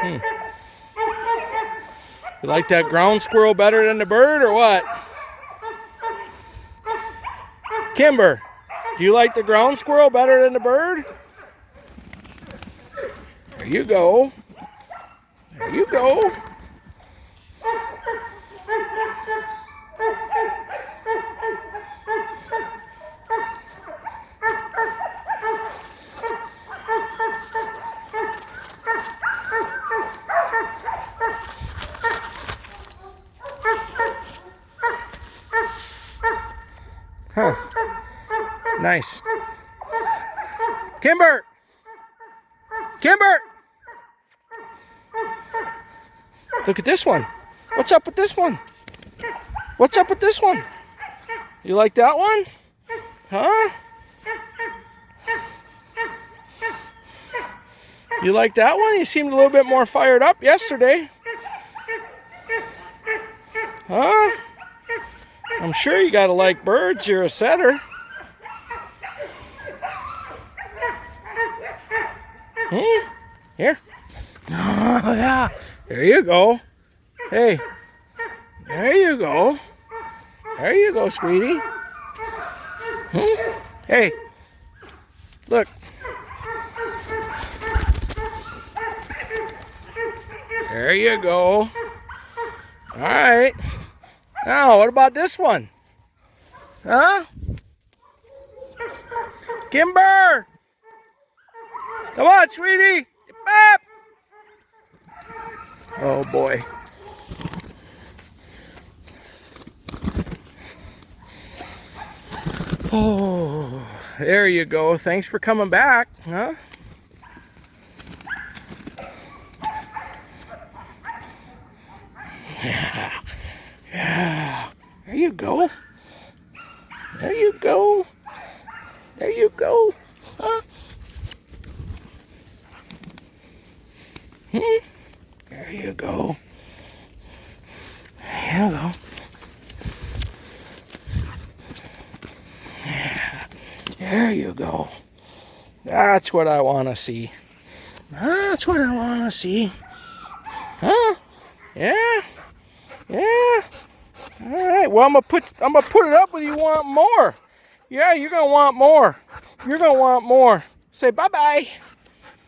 Hmm. You like that ground squirrel better than the bird or what? Kimber, do you like the ground squirrel better than the bird? There you go. There you go. Huh. Nice. Kimber! Kimber! Look at this one. What's up with this one? What's up with this one? You like that one? Huh? You like that one? You seemed a little bit more fired up yesterday. Huh? I'm sure you gotta like birds. You're a setter. Here. Oh, yeah. There you go. Hey. There you go. There you go, sweetie. Hey. Look. There you go. All right. Now, what about this one? Huh? Kimber! Come on, sweetie! Get back! Oh, boy. Oh, there you go. Thanks for coming back, huh? Yeah. Yeah. There you go. There you go. There you go. Huh? There you go. There you go. Yeah. There you go. That's what I want to see. That's what I want to see. Huh? Yeah. Yeah. All right. Well, I'm gonna put it up with you want more. Yeah, you're gonna want more. You're gonna want more. Say bye-bye.